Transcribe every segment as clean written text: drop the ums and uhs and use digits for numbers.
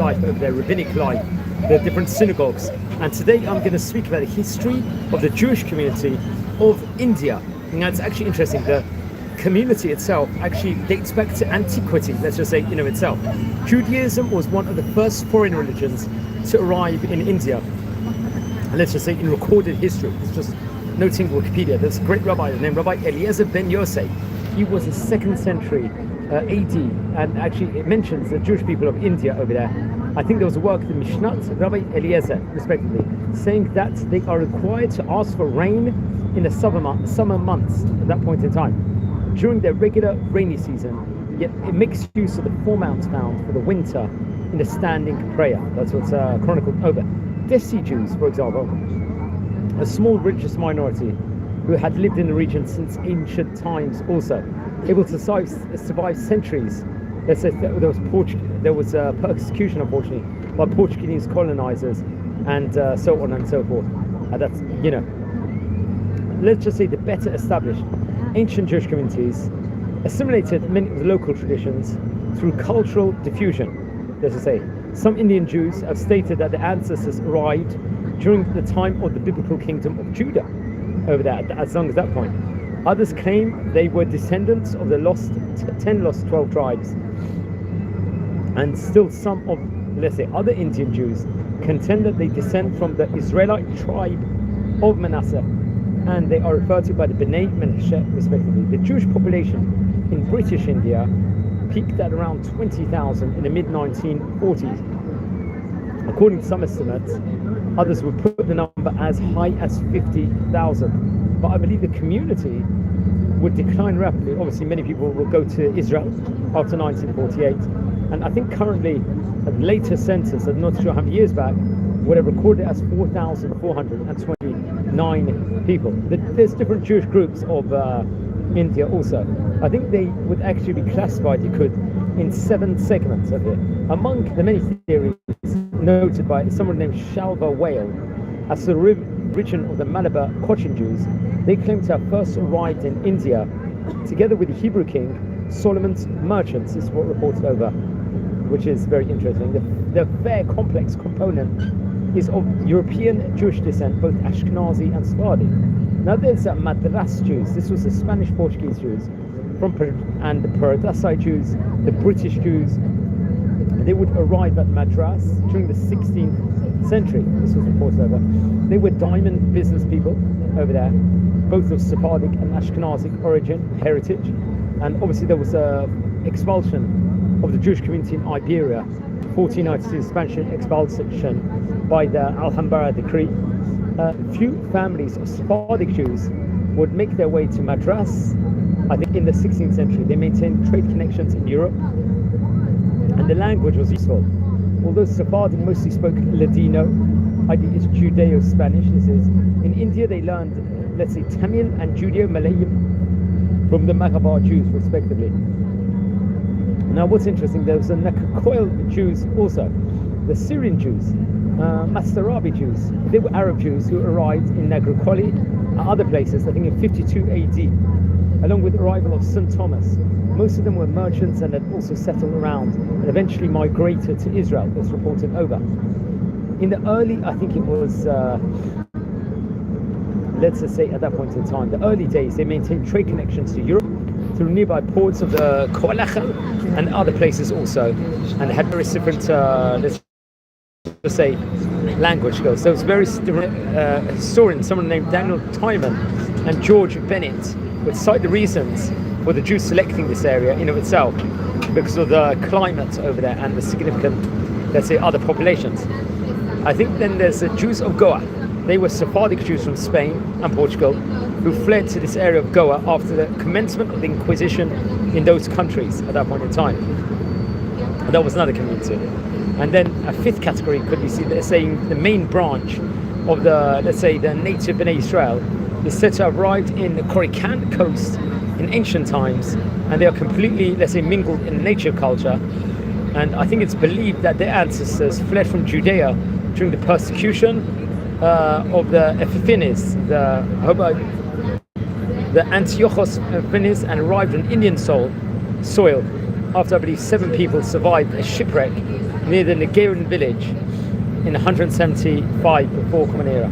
life over there, rabbinic life, the different synagogues. And today I'm going to speak about the history of the Jewish community of India. Now it's actually interesting. The community itself actually dates back to antiquity, let's just say, itself. Judaism was one of the first foreign religions to arrive in India, let's just say in recorded history. It's just noting Wikipedia. There's a great rabbi named Rabbi Eliezer ben Yosef. He was the 2nd century AD, and actually it mentions the Jewish people of India over there. I think there was a work, the Mishnat, Rabbi Eliezer, respectively, saying that they are required to ask for rain in the summer months at that point in time, during their regular rainy season, yet it makes use of the formounts found for the winter in the standing prayer. That's what's chronicled over. Desi Jews, for example, a small religious minority who had lived in the region since ancient times, also able to survive centuries. Let's say there was persecution, unfortunately, by Portuguese colonizers and so on and so forth. That's, let's just say the better established ancient Jewish communities assimilated many of the local traditions through cultural diffusion. Let's just say some Indian Jews have stated that their ancestors arrived during the time of the biblical kingdom of Judah over there, as long as that point. Others claim they were descendants of the 12 tribes, and still some of, let's say, other Indian Jews contend that they descend from the Israelite tribe of Manasseh, and they are referred to by the Bnei Menashe, respectively. The Jewish population in British India peaked at around 20,000 in the mid-1940s. According to some estimates, others would put the number as high as 50,000. But I believe the community would decline rapidly. Obviously, many people will go to Israel after 1948. And I think currently, at the latest census, I'm not sure how many years back, would have recorded it as 4,429 people. There's different Jewish groups of India also. I think they would actually be classified, in 7 segments of it. Among the many theories noted by someone named Shalva Whale as the origin of the Malabar Cochin Jews, they claim to have first arrived in India together with the Hebrew king Solomon's merchants. This is what reported over, which is very interesting. The fair complex component is of European Jewish descent, both Ashkenazi and Sephardi. Now there's Madras Jews. This was the Spanish-Portuguese Jews, and the Paradisite Jews, the British Jews. They would arrive at Madras during the 16th century. This was reported over. They were diamond business people over there, both of Sephardic and Ashkenazic heritage. And obviously there was expulsion of the Jewish community in Iberia, 1492 Spanish expulsion by the Alhambra decree. Few families of Sephardic Jews would make their way to Madras. I think in the 16th century they maintained trade connections in Europe, and the language was useful. Although Sephardi mostly spoke Ladino, it's Judeo-Spanish. This is in India they learned, let's say, Tamil and Judeo-Malayan from the Malabar Jews, respectively. Now, what's interesting, there was the Nakakoil Jews also, the Syrian Jews, Mastarabi Jews. They were Arab Jews who arrived in Nagrokoli and other places, I think in 52 AD, along with the arrival of St. Thomas. Most of them were merchants and had also settled around and eventually migrated to Israel. That's reported over. In the early, I think it was, let's just say at that point in time, the early days, they maintained trade connections to Europe through nearby ports of the Koalacha and other places also, and had very different, let's just say, language goes. So it's very different. Historians, someone named Daniel Tyman and George Bennett, would cite the reasons for the Jews selecting this area in of itself because of the climate over there and the significant, let's say, other populations. I think then there's the Jews of Goa. They were Sephardic Jews from Spain and Portugal who fled to this area of Goa after the commencement of the Inquisition in those countries at that point in time. And that was another community. And then a fifth category could be seen, let's say, the main branch of the, let's say, the native Bnei Israel is said to have arrived in the Korakan coast in ancient times, and they are completely, let's say, mingled in nature culture. And I think it's believed that their ancestors fled from Judea during the persecution of the Epiphanes, the Antiochus Epiphanes, and arrived on Indian soil after I believe 7 people survived a shipwreck near the Nigerian village in 175 before Common Era.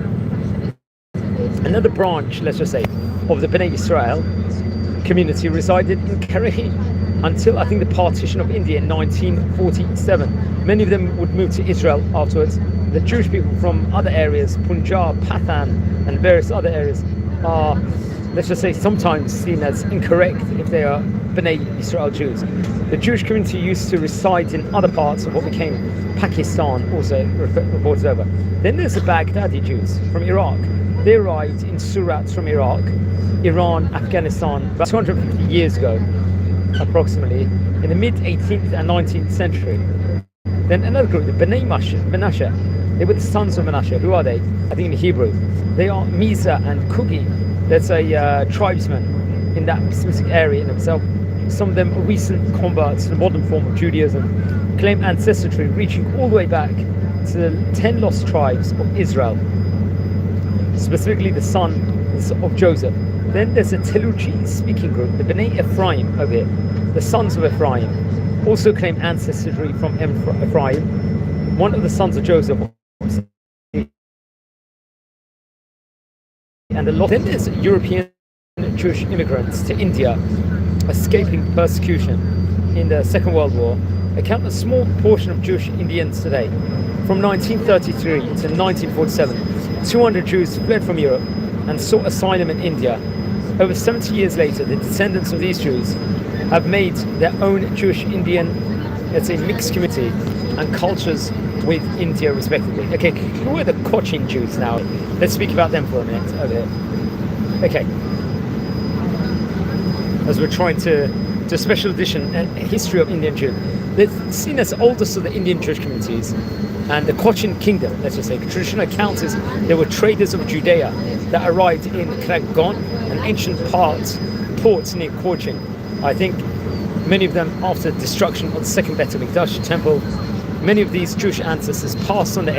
Another branch, let's just say, of the Bnei Israel community resided in Karehi until I think the partition of India in 1947. Many of them would move to Israel afterwards. The Jewish people from other areas, Punjab, Pathan, and various other areas, are, let's just say, sometimes seen as incorrect if they are Bnei Israel Jews. The Jewish community used to reside in other parts of what became Pakistan, also reported over. Then there's the Baghdadi Jews from Iraq. They arrived in Surat from Iraq, Iran, Afghanistan, about 250 years ago, approximately, in the mid-18th and 19th century. Then another group, the Bnei Menashe, they were the sons of Menashe. Who are they? I think in Hebrew. They are Misa and Kugi. That's a tribesman in that specific area in itself. Some of them are recent converts to the modern form of Judaism, claim ancestry reaching all the way back to the 10 lost tribes of Israel, specifically the sons of Joseph. Then there's a Teluchi speaking group, the Bnei Ephraim over here, the sons of Ephraim, also claim ancestry from Ephraim, one of the sons of Joseph. And a lot. Then there's European Jewish immigrants to India escaping persecution in the Second World War, account a small portion of Jewish Indians today. From 1933 to 1947, 200 Jews fled from Europe and sought asylum in India. Over 70 years later, the descendants of these Jews have made their own Jewish Indian, let's say, mixed community and cultures with India respectively. Okay, who are the Cochin Jews now? Let's speak about them for a minute over here. Okay. As we're trying to do a special edition, a history of Indian Jews. They're seen as oldest of the Indian Jewish communities, and the Cochin Kingdom, let's just say, traditional accounts is there were traders of Judea that arrived in Kragon, an ancient port near Cochin. I think many of them, after the destruction of the second Bet HaMikdash temple, many of these Jewish ancestors passed on the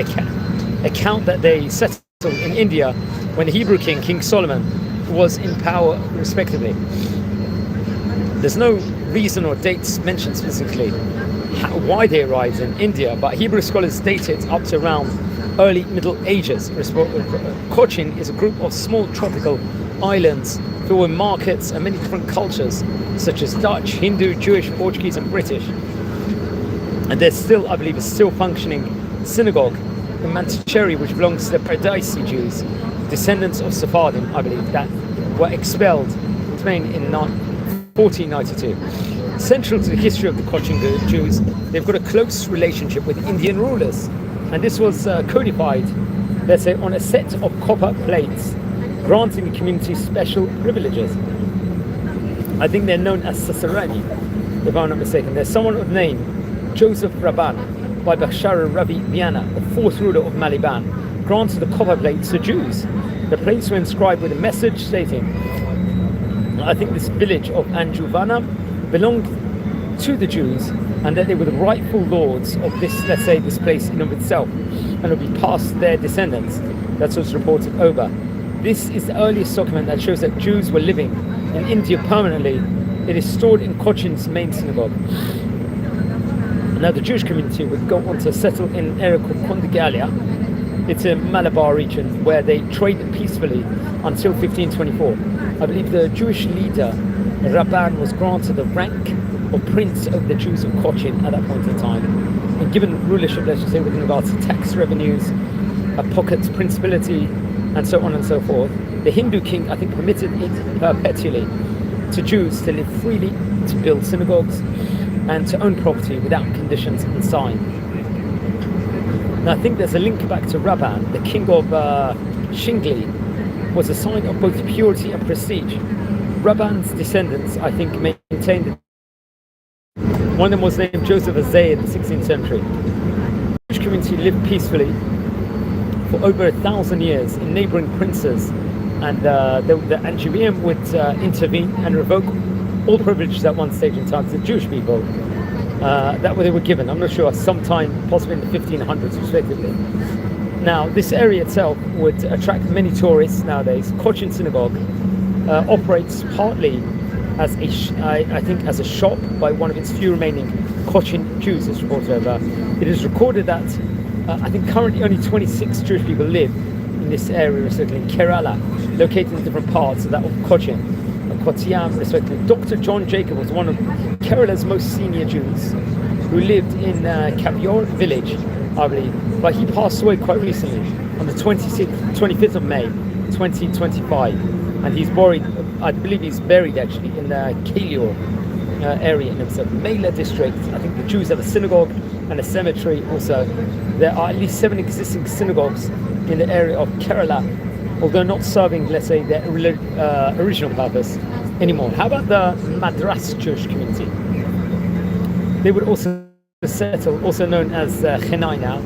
account that they settled in India when the Hebrew king, King Solomon, was in power respectively. There's no reason or dates mentioned specifically why they arrived in India, but Hebrew scholars date it up to around early Middle Ages. Cochin is a group of small tropical islands filled with markets and many different cultures, such as Dutch, Hindu, Jewish, Portuguese, and British. And there's still, I believe, a still functioning synagogue in Manticheri, which belongs to the Paradisi Jews, descendants of Sephardim, I believe, that were expelled from Spain in 1492. Central to the history of the Cochin Jews, they've got a close relationship with Indian rulers, and this was codified, let's say, on a set of copper plates, granting the community special privileges. I think they're known as Sasarani, if I'm not mistaken. There's someone of the name Joseph Rabban by Bashar Ravi Viana, the fourth ruler of Maliban, granted the copper plates to Jews. The plates were inscribed with a message stating, I think this village of Anjuvana belonged to the Jews, and that they were the rightful lords of this, let's say, this place in of itself, and it would be past their descendants. That's what's reported over. This is the earliest document that shows that Jews were living in India permanently. It is stored in Cochin's main synagogue. Now the Jewish community would go on to settle in an area called Kondigalia. It's a Malabar region where they traded peacefully until 1524. I believe the Jewish leader, Rabban, was granted the rank of Prince of the Jews of Cochin at that point in time. And given rulership, let's just say, with regards to tax revenues, a pocket principality, and so on and so forth, the Hindu king, I think, permitted it perpetually to Jews to live freely, to build synagogues, and to own property without conditions and sign. Now I think there's a link back to Rabban, the king of Shingli, was a sign of both purity and prestige. Rabban's descendants, I think, maintained it. One of them was named Joseph Azay in the 16th century. The Jewish community lived peacefully for over 1,000 years in neighboring princes, and the Angevin would intervene and revoke all privileges at one stage in time to the Jewish people that they were given. I'm not sure, sometime possibly in the 1500s respectively. Now this area itself would attract many tourists nowadays. Cochin Synagogue operates partly as I think as a shop by one of its few remaining Cochin Jews. It's reported over. It is recorded that I think currently only 26 Jewish people live in this area, respectively in Kerala, located in different parts of that of Cochin, Kottayam, respectively. Dr. John Jacob was one of Kerala's most senior Jews who lived in Kavior village, I believe, but he passed away quite recently on the 25th of May 2025, and he's buried, I believe he's buried actually in the Kailur area in the Mela district. I think the Jews have a synagogue and a cemetery also. There are at least 7 existing synagogues in the area of Kerala, although not serving, let's say, their original purpose anymore. How about the Madras Jewish community? They would also settle, also known as Chennai now.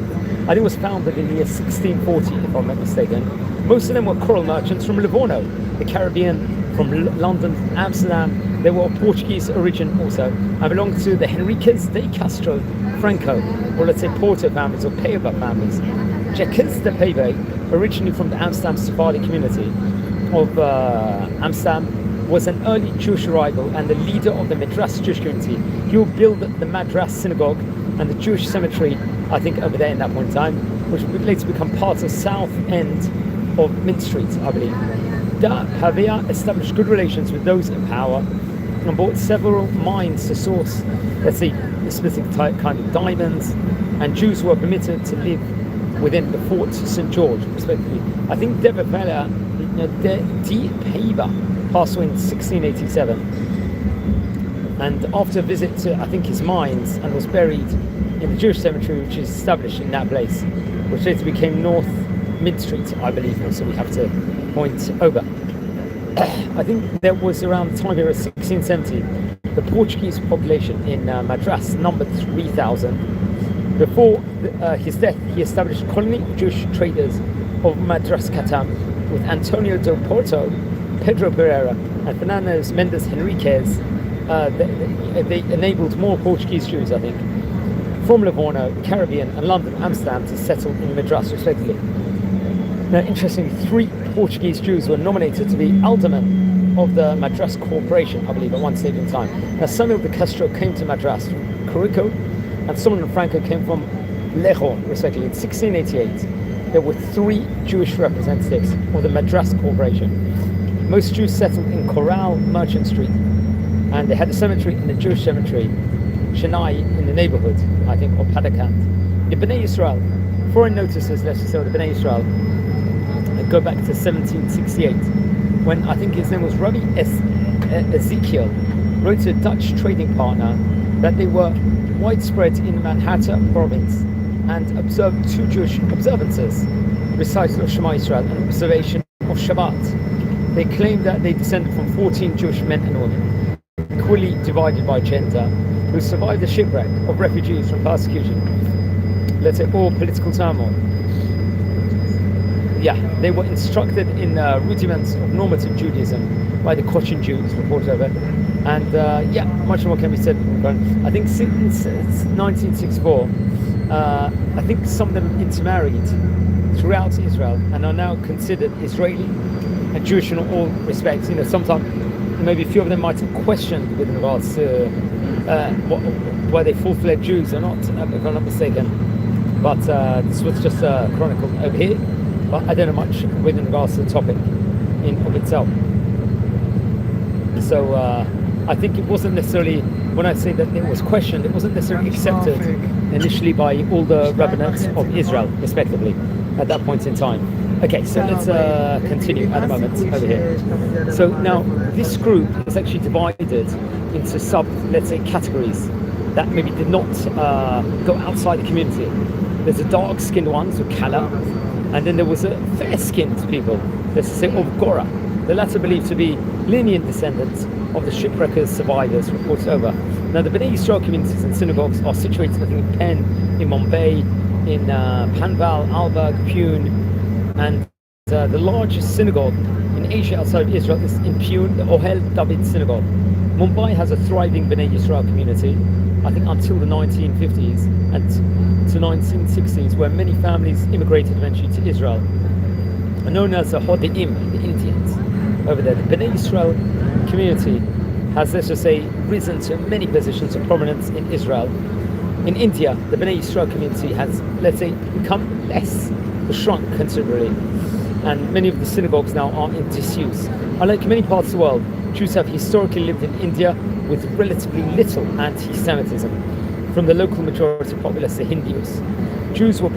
I think it was founded in the year 1640, if I'm not mistaken. Most of them were coral merchants from Livorno, the Caribbean, from London, Amsterdam. They were of Portuguese origin also, and belonged to the Henriques de Castro Franco, or let's say Porto families or Paiva families. Jacques de Paiva, originally from the Amsterdam Sephardi community of Amsterdam, was an early Jewish arrival and the leader of the Madras Jewish community. He will build the Madras synagogue and the Jewish cemetery, I think, over there in that point in time, which would later become part of the south end of Mint Street, I believe. Da Pavia established good relations with those in power and bought several mines to source, let's say, the specific type kind of diamonds, and Jews were permitted to live within the Fort St. George, respectively. I think Deva Pavia passed away in 1687, and after a visit to, I think, his mines, and was buried in the Jewish cemetery, which is established in that place, which later became North Mid Street, I believe, so we have to point over. I think there was around the time period 1670, the Portuguese population in Madras numbered 3,000. Before his death, he established a colony of Jewish traders of Madras Catam with Antonio del Porto, Pedro Pereira, and Fernando Mendes Henriques. They enabled more Portuguese Jews, I think, from Livorno, Caribbean, and London, Amsterdam to settle in Madras, respectively. Now, interestingly, 3 Portuguese Jews were nominated to be aldermen of the Madras Corporation, I believe, at one stage in time. Now, Samuel de Castro came to Madras from Curico, and Solomon Franco came from Lejon, respectively. In 1688, there were 3 Jewish representatives of the Madras Corporation. Most Jews settled in Coral Merchant Street, and they had a cemetery in the Jewish cemetery, Chennai, in the neighborhood, I think, of Padakant. The Bnei Israel, foreign notices, let's just say, the Bnei Israel, go back to 1768, when I think his name was Rabbi Ezekiel, wrote to a Dutch trading partner that they were widespread in Manhattan province and observed 2 Jewish observances, recital of Shema Israel and observation of Shabbat. They claimed that they descended from 14 Jewish men and women, equally divided by gender, who survived the shipwreck of refugees from persecution, let's say, or political turmoil. Yeah, they were instructed in rudiments of normative Judaism by the Cochin Jews, reported over, and yeah, much more can be said. I think since 1964, I think some of them intermarried throughout Israel and are now considered Israeli and Jewish in all respects. You know, sometimes maybe a few of them might have questioned with regards to were they full-fledged Jews or not, if I'm not mistaken. But this was just chronicled over here. But I don't know much with regards to the topic in of itself. So I think it wasn't necessarily, when I say that it was questioned, it wasn't necessarily accepted initially by all the rabbinates of Israel, respectively, at that point in time. Okay, so let's continue at the moment over here. So now this group is actually divided into let's say, categories that maybe did not go outside the community. There's the dark-skinned ones, or Kala, and then there was a fair-skinned people, let's say, of Gora. The latter believed to be lineal descendants of the shipwreckers' survivors reported over. Now, the Bnei Israel communities and synagogues are situated, I think, in Penn, in Mumbai, in Panvel, Alberg, Pune, and the largest synagogue in Asia outside of Israel is in Pune, the Ohel David Synagogue. Mumbai has a thriving Bnei Israel community, I think, until the 1950s and to 1960s, where many families immigrated eventually to Israel, known as the Hodeim, the Indians over there. The Bnei Israel community has, let's just say, risen to many positions of prominence in Israel. In India, the Bnei Yisrael community has, let's say, become less, shrunk considerably, and many of the synagogues now are in disuse. Unlike many parts of the world, Jews have historically lived in India with relatively little anti-Semitism from the local majority populace, the Hindus. Jews were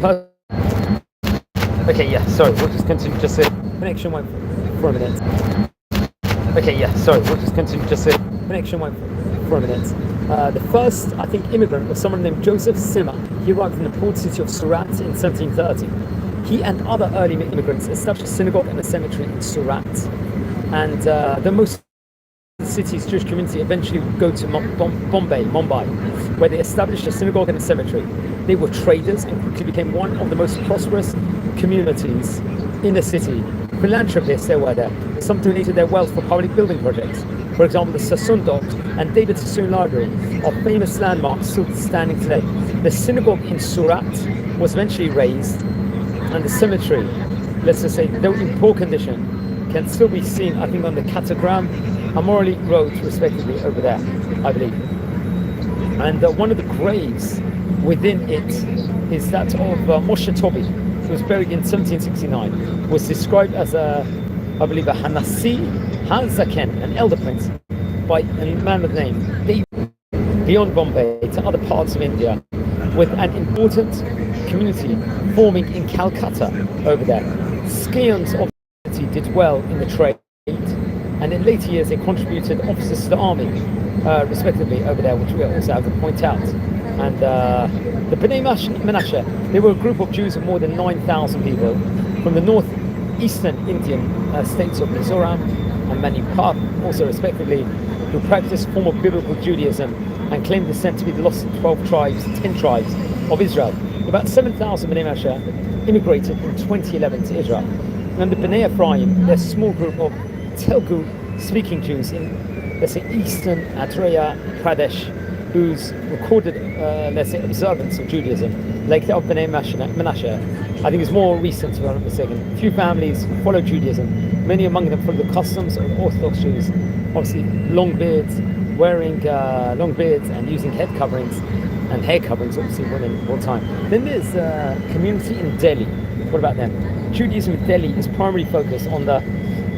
Okay, yeah, sorry, we'll just continue. Just a connection went for a minute. Okay, yeah, sorry, we'll just continue. Just a connection went for a minute. The first, I think, immigrant was someone named Joseph Sima. He arrived in the port city of Surat in 1730. He and other early immigrants established a synagogue and a cemetery in Surat. And the most the city's Jewish community eventually would go to Mumbai, where they established a synagogue and a cemetery. They were traders and quickly became one of the most prosperous communities in the city. Philanthropists they were there. Some donated their wealth for public building projects. For example, the Sassoon Dock and David Sassoon Library are famous landmarks still standing today. The synagogue in Surat was eventually razed, and the cemetery, let's just say, though in poor condition, can still be seen, I think, on the Katagram and Morley Road, respectively, over there, I believe. And one of the graves within it is that of Moshe Tobi, who was buried in 1769, was described as I believe, a Hanasi Hanzaken, an elder prince, by a man of the name David, beyond Bombay to other parts of India, with an important community forming in Calcutta over there. Scions of the city did well in the trade, and in later years they contributed officers to the army, respectively, over there, which we also have to point out. And the Bnei Menashe, they were a group of Jews of more than 9,000 people from the northeastern Indian states of Mizoram and Manipur, also respectively, who practiced form of biblical Judaism and claimed descent to be the lost 12 tribes, 10 tribes of Israel. About 7,000 Bnei Menashe immigrated in 2011 to Israel. And the Bnei Ephraim, they're a small group of Telugu-speaking Jews in, let's say, eastern Andhra Pradesh, whose recorded, let's say, observance of Judaism, like that of Bnei Menashe, I think is more recent, if I'm not mistaken. Few families follow Judaism. Many among them follow the customs of Orthodox Jews, obviously long beards, wearing long beards and using head coverings and hair coverings, obviously women all the time. Then there's a community in Delhi. What about them? Judaism in Delhi is primarily focused on the,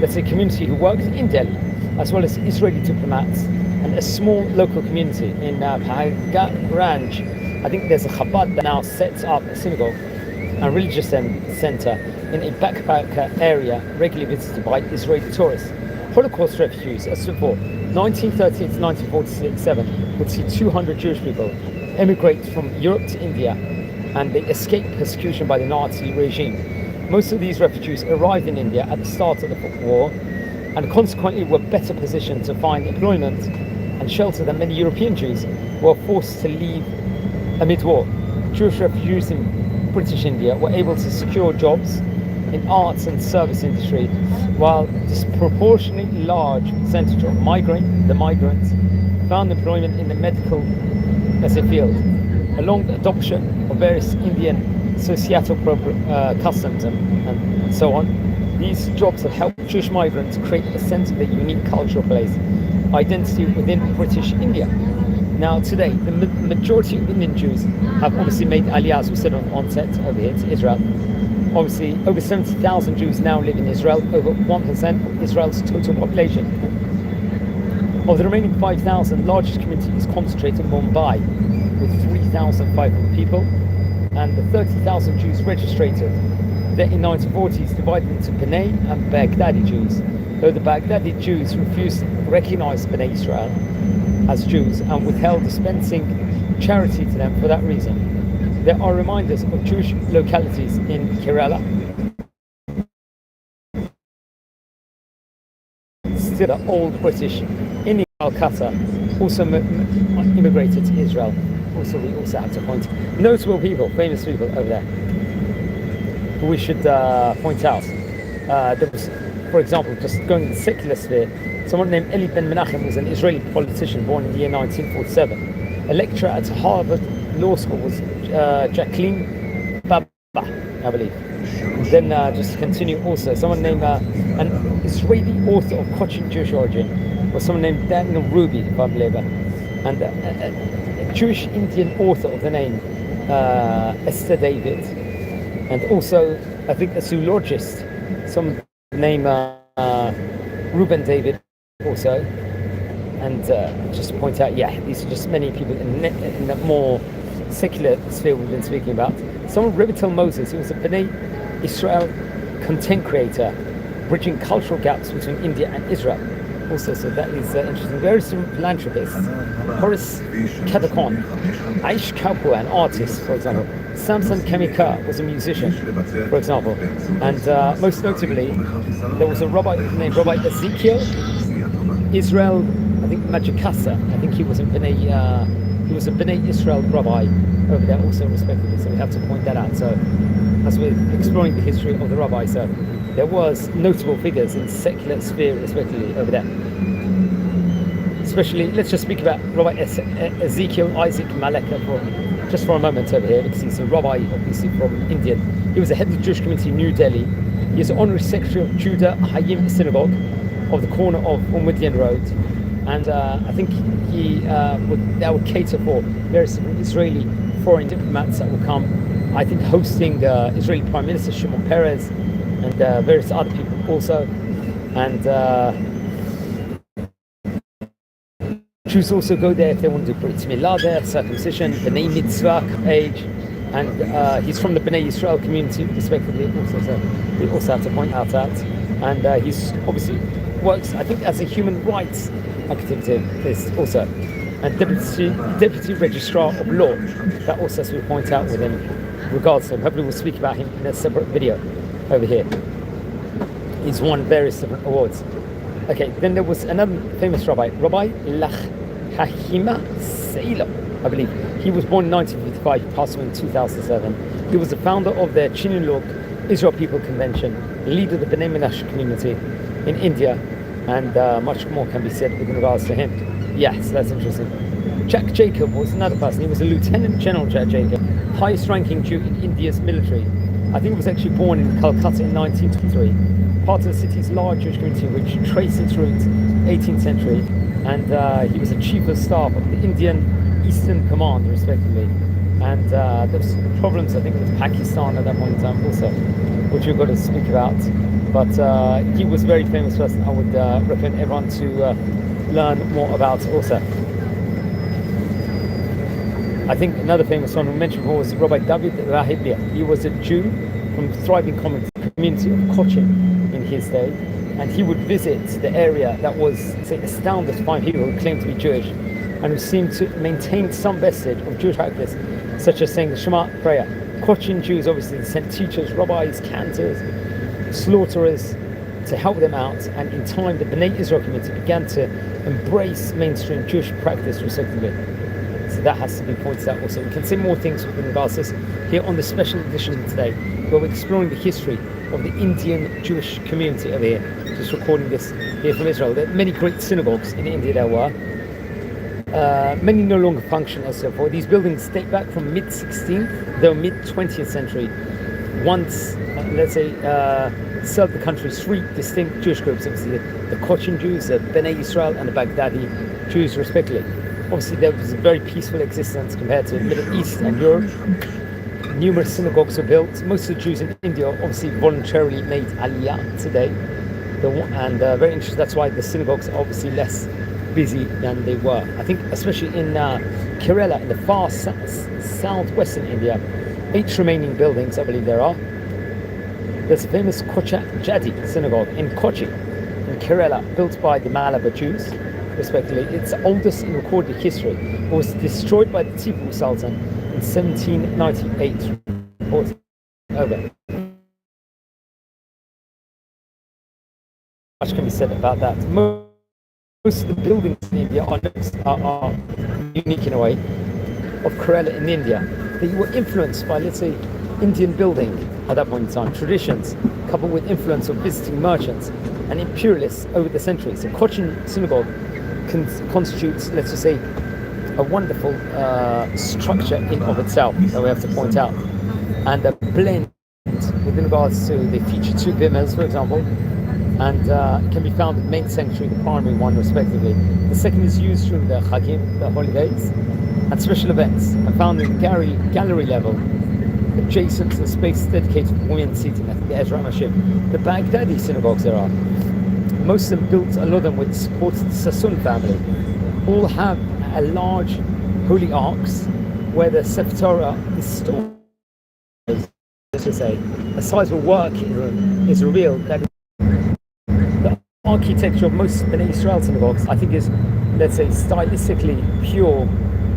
let's say, community who works in Delhi, as well as Israeli diplomats and a small local community in Paharganj. I think there's a Chabad that now sets up a synagogue and religious center in a backpacker area regularly visited by Israeli tourists. Holocaust refugees, as before, 1913 to 1947, would see 200 Jewish people emigrate from Europe to India, and they escaped persecution by the Nazi regime. Most of these refugees arrived in India at the start of the war, and consequently were better positioned to find employment and shelter than many European Jews who were forced to leave amid war. Jewish refugees in British India were able to secure jobs in arts and service industry, while a disproportionately large percentage of migrants found employment in the medical, let's say, field. Along the adoption of various Indian societal customs and so on, these jobs have helped Jewish migrants create a sense of their unique cultural place, identity within British India. Now today, the majority of Indian Jews have obviously made aliyah, as we said on onset, over here to Israel. Obviously, over 70,000 Jews now live in Israel, over 1% of Israel's total population. Of the remaining 5,000, the largest community is concentrated in Mumbai, with 3,500 people, and the 30,000 Jews registered there in 1940s divided into Bnei and Baghdadi Jews, though the Baghdadi Jews refused to recognize Bnei Israel as Jews and withheld dispensing charity to them for that reason. There are reminders of Jewish localities in Kerala, still the old British in Calcutta, also immigrated to Israel. Also, we also have to point notable people, famous people over there, who we should point out. There was, for example, just going in the secular sphere, someone named Eli Ben Menachem was an Israeli politician born in the year 1947. A lecturer at Harvard Law School was Jacqueline Baba, I believe. Then just to continue also, someone named, and Israeli author of Cochin Jewish origin was someone named Daniel Ruby, if I believe it, and a Jewish Indian author of the name Esther David, and also I think a zoologist, some name Reuben David also. And just to point out, these are just many people in the more secular sphere we've been speaking about. Someone, Revitel Moses, who was a B'nai Israel content creator, bridging cultural gaps between India and Israel. Also, so that is interesting. Various philanthropists. Horace Kadakon, Aish Kapoor, an artist, for example. Samson Kemikar was a musician, for example. And most notably, there was a rabbi named Rabbi Ezekiel Israel, I think Majikasa. I think he was a B'nai Israel rabbi over there also, respectively. So we have to point that out. So as we're exploring the history of the rabbi, so there was notable figures in secular sphere, respectively, over there. Especially, let's just speak about Rabbi Ezekiel Isaac Maleka for a moment over here, because he's a rabbi, obviously from India. He was the head of the Jewish community in New Delhi. He is the honorary secretary of Judah Hayim Synagogue of the corner of Umudian Road. And I think that would cater for various Israeli foreign diplomats that will come, I think, hosting Israeli Prime Minister Shimon Peres and various other people also. And Jews also go there if they want to do Brit Milah there, circumcision, B'nai Mitzvah age, and he's from the B'nai Israel community, respectively, also, so we also have to point out that. And he's obviously works, I think, as a human rights activist also, and deputy registrar of law. That also, as we point out with him, regards to him. Hopefully we'll speak about him in a separate video over here. He's won various different awards. Okay, then there was another famous rabbi, Rabbi Lachahima Seilo, I believe. He was born in 1955, he passed away in 2007. He was the founder of the Chinulog Israel People Convention, leader of the B'nai Menashe community in India, and much more can be said with regards to him. Yes, that's interesting. Jack Jacob was another person. He was a Lieutenant General Jack Jacob, highest ranking Jew in India's military. I think he was actually born in Calcutta in 1923, part of the city's large Jewish community which traced its roots 18th century, and he was a chief of staff of the Indian Eastern Command, respectively. And there was problems, I think, with Pakistan at that point in time also, which we've got to speak about. But he was a very famous person. I would recommend everyone to learn more about also. I think another famous one we mentioned before was Rabbi David Rahibia. He was a Jew from the thriving community of Cochin in his day, and he would visit the area that was, say, astounded to find people who claimed to be Jewish and who seemed to maintain some vestige of Jewish practice, such as saying the Shema prayer. Cochin Jews obviously sent teachers, rabbis, cantors, slaughterers to help them out, and in time the B'nai Israel community began to embrace mainstream Jewish practice, respectively. So that has to be pointed out also. We can say more things with regards to this here on the special edition today, where we're exploring the history of the Indian Jewish community over here. Just recording this here from Israel. There are many great synagogues in India there were. Many no longer function as so forth. These buildings date back from mid-16th, though mid-20th century. Once, let's say, served the country's three distinct Jewish groups, obviously the Cochin Jews, the B'nai Israel, and the Baghdadi Jews, respectively. Obviously, there was a very peaceful existence compared to the Middle East and Europe. Numerous synagogues were built. Most of the Jews in India obviously voluntarily made Aliyah today. And very interesting, that's why the synagogues are obviously less busy than they were. I think especially in Kerala, in the far southwestern India, 8 remaining buildings, I believe there are. There's a famous Kocha Jadi synagogue in Kochi, in Kerala, built by the Malabar Jews, respectively. It's the oldest in recorded history. It was destroyed by the Tipu Sultan in 1798. Over. Much can be said about that. Most of the buildings in India are unique in a way, of Kerala in India. They were influenced by, let's say, Indian building at that point in time, traditions, coupled with influence of visiting merchants and imperialists over the centuries. The Cochin Synagogue constitutes, let's just say, a wonderful structure in of itself that we have to point out, and a blend with regards to the feature two bimmers, for example, and it can be found in the main sanctuary, the primary one, respectively. The second is used during the Chagim, the holidays, and special events, and found in the gallery level, adjacent to the space dedicated for women seating at the Ezra Mashim. The Baghdadi synagogues there are. Most of them built, a lot of them with support of the Sassoon family, all have a large holy arcs where the Sefer Torah is stored. Let's just say, a sizable working room is revealed. That the architecture of most Bnei Israel synagogues, I think, is, let's say, stylistically pure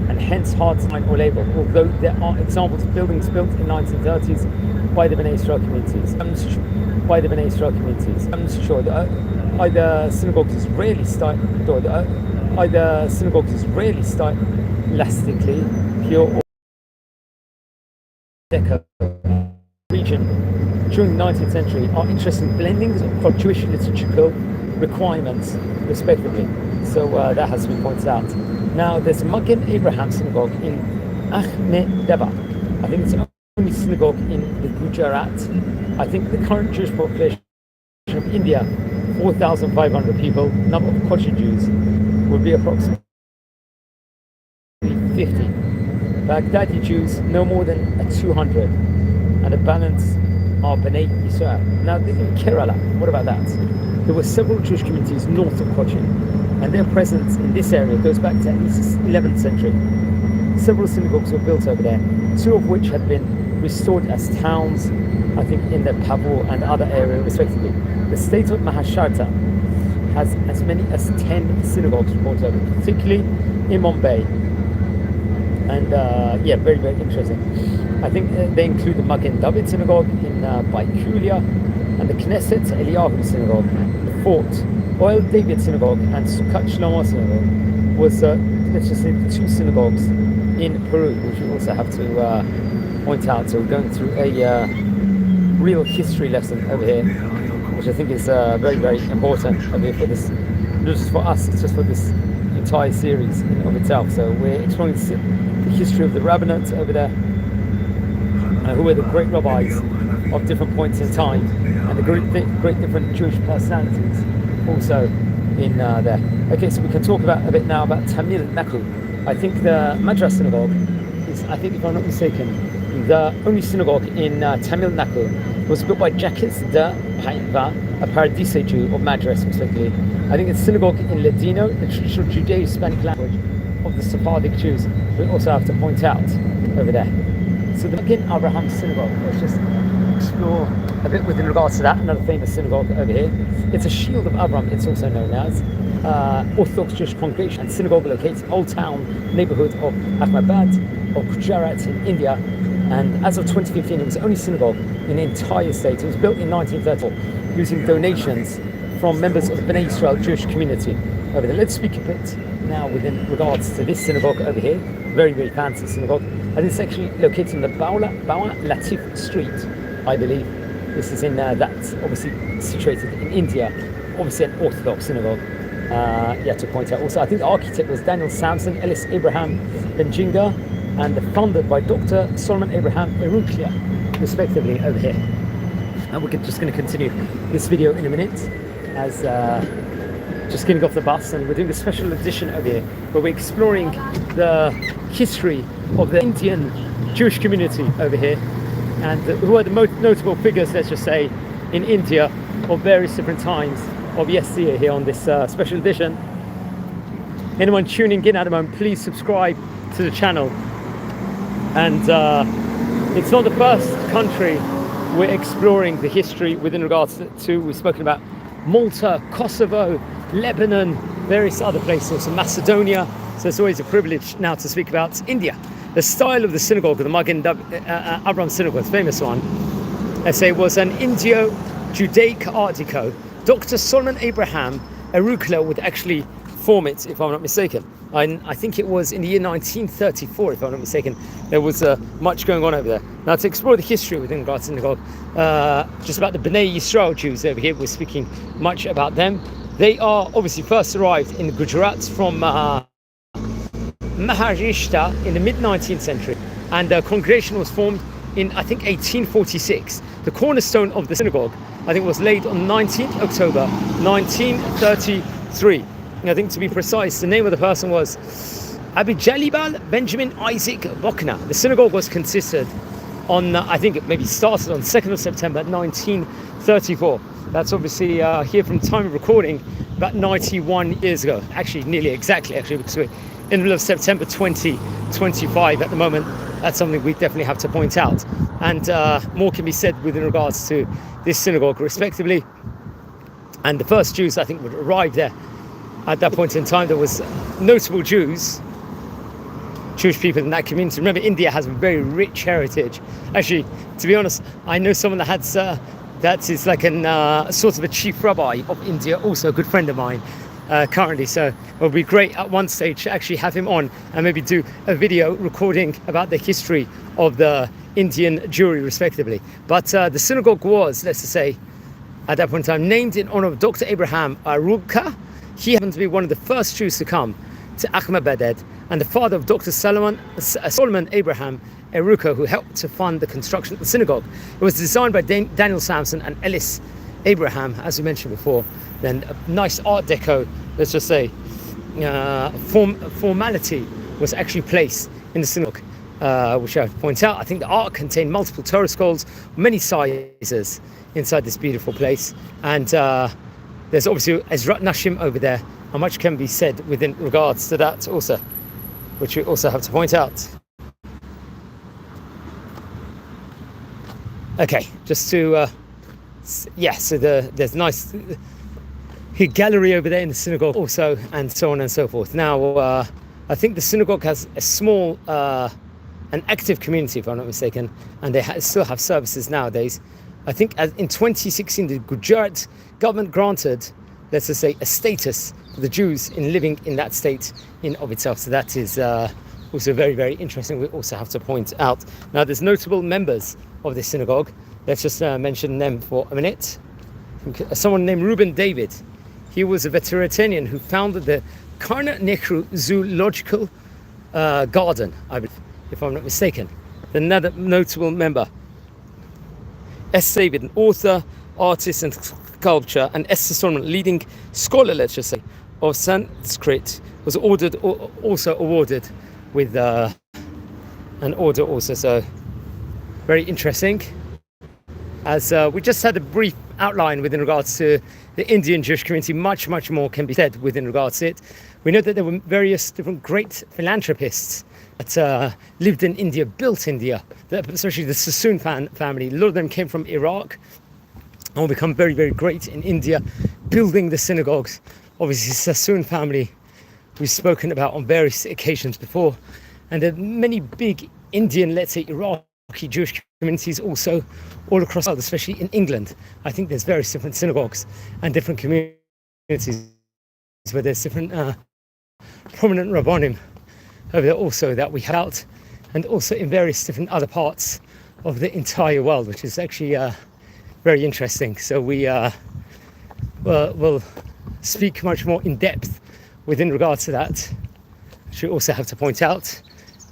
and hence hard to find or label, although there are examples of buildings built in 1930s by the Bnei Israel communities. I'm not sure that either synagogues is really stylistically pure or deco region during the 19th century are interesting blendings of Jewish liturgical requirements, respectively. So that has been pointed out. Now, there's a Magen Abraham synagogue in Ahmedabad. I think it's the only synagogue in the Gujarat. I think the current Jewish population of India, 4,500 people, number of kosher Jews would be approximately 50. Baghdadi Jews, no more than 200, and the balance are Bnei Yisrael. Now, in Kerala, what about that? There were several Jewish communities north of Cochin, and their presence in this area goes back to at least the 11th century. Several synagogues were built over there, two of which had been restored as towns, I think in the Kabul and other areas respectively. The state of Maharashtra has as many as 10 synagogues reported over, particularly in Mumbai. And yeah, very, very interesting. I think they include the Magen David synagogue in Baikulia, and the Knesset Eliyahu synagogue, the Fort Oil David synagogue, and Sukkot Shlomo synagogue was, let's just say, the two synagogues in Peru, which we also have to point out. So we're going through a real history lesson over here, which I think is very, very important over here for this, not just for us, it's just for this entire series in of itself. So we're exploring the history of the rabbinate over there, who were the great rabbis of different points in time, and the great different Jewish personalities also in there. Okay, so we can talk about a bit now about Tamil Nadu. I think the Madras synagogue is, I think if I'm not mistaken, the only synagogue in Tamil Nadu was built by Jacques de Paiva, a Paradise Jew of Madras, respectively. I think it's a synagogue in Ladino, the traditional Judeo-Hispanic language of the Sephardic Jews. We also have to point out over there. So the Magen Abraham synagogue, let's just explore a bit with regards to that, another famous synagogue over here. It's a shield of Abraham, it's also known as. Orthodox Jewish congregation and synagogue located in Old Town neighborhood of Ahmedabad of Gujarat in India. And as of 2015, it was the only synagogue in the entire state. It was built in 1934 using donations from members of the Bnei Israel Jewish community over there. Let's speak a bit now within regards to this synagogue over here. Very, very fancy synagogue. And it's actually located in the Bawa Latif Street, I believe. This is in that, obviously situated in India, obviously an Orthodox synagogue. Yeah, to point out also, I think the architect was Daniel Samson, Ellis Abraham Benjinga, and founded by Dr. Solomon Abraham Eruklia, respectively, over here. And we're just going to continue this video in a minute, as just getting off the bus, and we're doing a special edition over here where we're exploring the history of the Indian Jewish community over here, and who are the most notable figures, let's just say, in India of various different times of yesteryear here on this special edition. Anyone tuning in at the moment, please subscribe to the channel. And it's not the first country we're exploring the history within regards to. We've spoken about Malta, Kosovo, Lebanon, various other places, and Macedonia. So it's always a privilege now to speak about India. The style of the synagogue, of the Magen Abraham synagogue, the famous one, I say, was an Indo-Judaic Art Deco. Dr. Solomon Abraham Eruklia would actually form it, if I'm not mistaken. I think it was in the year 1934, if I'm not mistaken. There was much going on over there. Now, to explore the history within regards to synagogue, just about the Bnei Yisrael Jews over here, we're speaking much about them. They are obviously first arrived in Gujarat from Maharashtra in the mid-19th century, and the congregation was formed in, I think, 1846. The cornerstone of the synagogue I think was laid on 19th October 1933. I think, to be precise, the name of the person was Abijalibal Benjamin Isaac Bochner. The synagogue was consisted on, I think it maybe started on 2nd of September 1934. That's obviously here from time of recording, about 91 years ago. Actually, nearly exactly, actually, because we're in the middle of September 2025 at the moment. That's something we definitely have to point out. And more can be said with regards to this synagogue, respectively. And the first Jews, I think, would arrive there at that point in time. There was notable Jewish people in that community. Remember, India has a very rich heritage. Actually, to be honest, I know someone that had that is like a sort of a chief rabbi of India, also a good friend of mine currently. So it would be great at one stage to actually have him on and maybe do a video recording about the history of the Indian Jewry, respectively. But the synagogue was, let's just say, at that point in time, named in honor of Dr. Abraham Aruka. He happened to be one of the first Jews to come to Ahmedabad, and the father of Dr. Solomon Abraham Aruka, who helped to fund the construction of the synagogue. It was designed by Daniel Sampson and Ellis Abraham, as we mentioned before. Then a nice Art Deco, let's just say, formality was actually placed in the synagogue, which I point out. I think the art contained multiple Torah scrolls, many sizes inside this beautiful place. And there's obviously Ezrat Nashim over there, and much can be said within regards to that also, which we also have to point out. Okay, just to, so there's nice gallery over there in the synagogue also, and so on and so forth. Now, I think the synagogue has a small, an active community, if I'm not mistaken, and they still have services nowadays. I think in 2016, the Gujarat government granted, let's just say, a status for the Jews in living in that state in of itself. So that is also very, very interesting. We also have to point out. Now, there's notable members of this synagogue. Let's just mention them for a minute. Someone named Reuben David. He was a veterinarian who founded the Karna Nehru Zoological Garden, I believe, if I'm not mistaken. Another notable member, S. David, an author, artist and sculptor, and Esther Solomon, leading scholar, let's just say, of Sanskrit, was also awarded with an order also. So very interesting. As we just had a brief outline within regards to the Indian Jewish community, much more can be said within regards to it. We know that there were various different great philanthropists that lived in India, built India, especially the Sassoon family. A lot of them came from Iraq and will become very, very great in India, building the synagogues. Obviously, Sassoon family we've spoken about on various occasions before. And there are many big Indian, let's say Iraqi Jewish communities also all across the world, especially in England. I think there's various different synagogues and different communities where there's different prominent Rabbanim over there also that we have out, and also in various different other parts of the entire world, which is actually very interesting. So we will speak much more in depth within regards to that, which we also have to point out.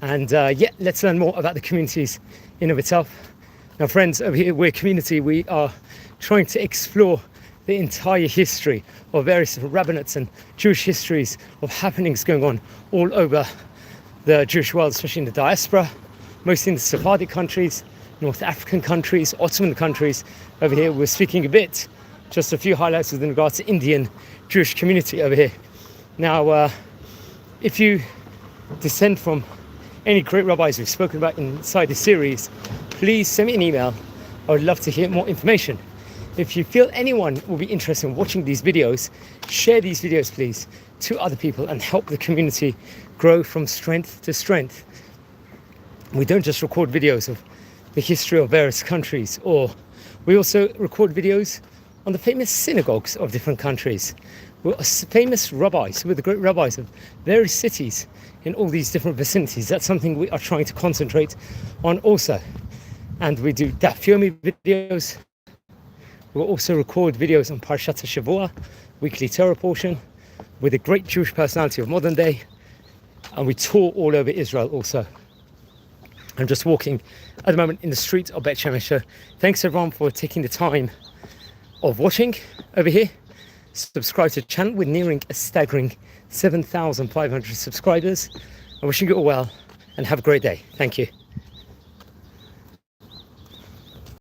And let's learn more about the communities in of itself. Now, friends, over here we're community. We are trying to explore the entire history of various different rabbinates and Jewish histories of happenings going on all over the Jewish world, especially in the diaspora, mostly in the Sephardic countries, North African countries, Ottoman countries. Over here we're speaking a bit, just a few highlights within regards to Indian Jewish community over here. Now, if you descend from any great rabbis we've spoken about inside the series, please send me an email. I would love to hear more information. If you feel anyone will be interested in watching these videos, share these videos, please, to other people and help the community grow from strength to strength. We don't just record videos of the history of various countries, or we also record videos on the famous synagogues of different countries. We're famous rabbis, we're the great rabbis of various cities in all these different vicinities. That's something we are trying to concentrate on also. And we do Daf Yomi videos. We'll also record videos on Parshat HaShavua, weekly Torah portion, with a great Jewish personality of modern day. And we tour all over Israel also. I'm just walking at the moment in the streets of Bet Shemesh. So thanks everyone for taking the time of watching over here. Subscribe to the channel. We're nearing a staggering 7,500 subscribers. I'm wishing you all well and have a great day. Thank you.